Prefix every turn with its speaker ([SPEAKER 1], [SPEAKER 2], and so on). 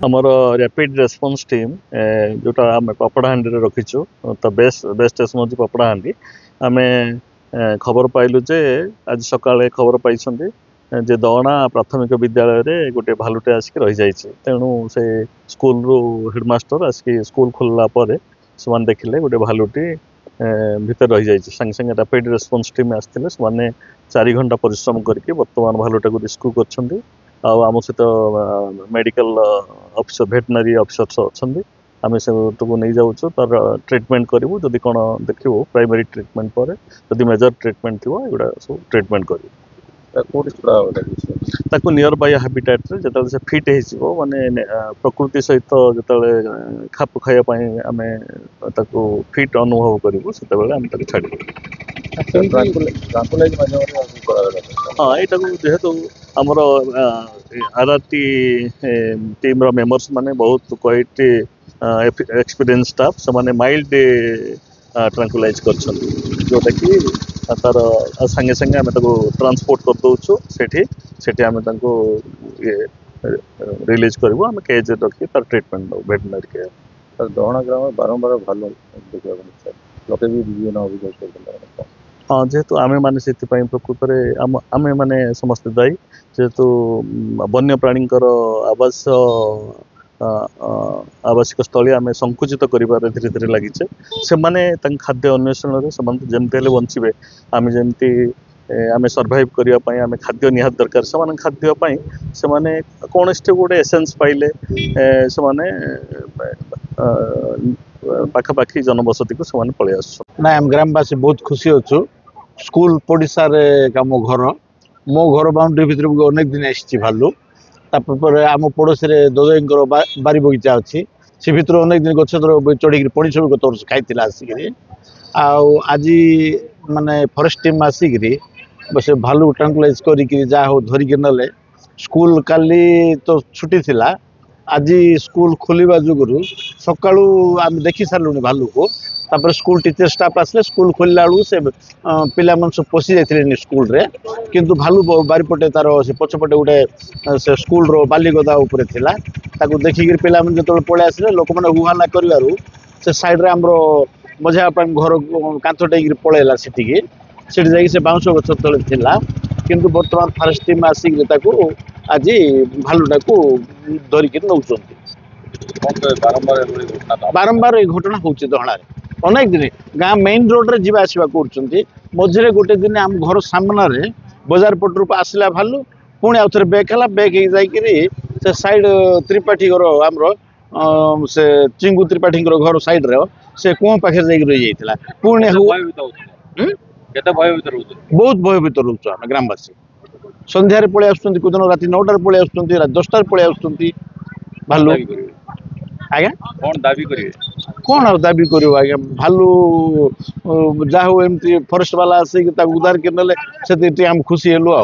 [SPEAKER 1] ଆମର rapid response team जोटा आम पपड़ाहांडी रखीचु तो बेस्ट स्टेशन हूँ पपड़ाहांडी आम खबर पाइलु जे आज सकाଳେ खबर पाई जे दौणा प्राथमिक विद्यालय रे गोटे भालुटे आसिक रही जाइए तेणु से स्कूल रु हेडमास्टर आसिक स्कूल खोलला पर से देखिले गोटे भालुटी भितर रही जाइए संगे संगे रैपिड रेस्पॉन्स टीम आसते से 4 घंटा परिश्रम करके बर्तमान भालुटा को रेस्क्यू कर आम सहित मेडिकल ऑफिसर भेटनरी ऑफिसर्स अच्छा आम से नहीं जाऊँ तार ट्रिटमेंट करूँ जदि कौन देखो प्राइमरी ट्रिटमेंट पर जदि मेजर ट्रिटमेंट थी एगुड़ा सब ट्रिटमेंट करूँ नियर बाय हाबिटेट रे जतले से फिट हो माने प्रकृति सहित जतले खाप खाया आम ताको फिट अनुभव करूँ से आम छाड़ हाँ यहाँ जेहेतु आमर आरआरटी टीम मेंबर्स माने बहुत क्वाइट एक्सपीरियंस स्टाफ से माने माइल्ड ट्रांकुलाइज कर जोटा कि तार संगे संगे आम ट्रांसपोर्ट कर दौचु सेठी आम ये रिलीज करूँ आम केज रखी तार ट्रिटमेंट दो वेटनरी केयर
[SPEAKER 2] दहणा ग्राम बारंबार भल देखा लोके भी विभिन्न अभियोग
[SPEAKER 1] हाँ जेहेतु आमे माने से प्रकृत में आमे माने समस्त दायी जेहेतु वन्य प्राणी आवास आवासिक स्थली आम संकुचित कर धीरे धीरे लगिचे से माने खाद्य अन्वेषण जमती बंचे आम जमती आम सर्वाइव करने आम खाद्य निहात दरकार से खाद्यपाई से कौन गोटे एसेंस पाइले से पाखापाखि जनबसती को से पलि आस
[SPEAKER 3] ना आम ग्रामवासी बहुत खुशी अच्छु स्कूल पड़िशा मो घर मो घर बाउंड्री भितर अनेक दिन आसी भालू तापर आम पड़ोसी ददई बारी बगीचा अच्छी से भितर अनेक दिन गच चढ़ी पड़ी सब गत वर्ष खाई आसिक आज माने फॉरेस्ट टीम आसिक से भालू ट्रांकुलाइज कर धरिकी नले स्कूल काली तो छुट्टी थिला आज स्कूल खोलिबा जुगुरु सकाळू आम देखी सारूँ भालू को तापर स्कूल टीचर स्टाफ आसले स्कूल खोलला बेलू से पिला मन सब पशि जाते स्कूल रे किंतु भालू बारीपटे तार से पछपटे गोटे से स्कूल रो बालीगदा उपरे थिला ताकू देखिक पिला मन जतले पळे आसले लोक माने हुहाना करबारु से साइड रे हमरो मजा घर कांथ टेक पळेला सेठी जाई से बाउंस गछ तले थिला किंतु वर्तमान फॉरेस्ट टीम आसिक ताकू आज भालूटा को धरिक नौचंती बारंबार ये घटना होची दहणा अनेक दिन गाँ मेन रोड रे जीवा आसवा कर मझे गोटे दिन आम घर सामने बजार पटरू आसला भालू पुणी आउ थे बैक है बैक हो साइड त्रिपाठी घर आमर से चिंगू त्रिपाठी घर साइड रे से कुआ पाखे रही जाता पुणी बहुत भयभीत रोच आम ग्रामवासी संध्यारे पलि आसुँच कोदिन राति 9टार पलि आसुँच राति 10टार पलि आसुँच भालू आज्ञा कौन आ दाबी कर आज्ञा भालू जहाँ एमती फॉरेस्ट वाला आसिक उद्धार कर से खुशी हेलु आ।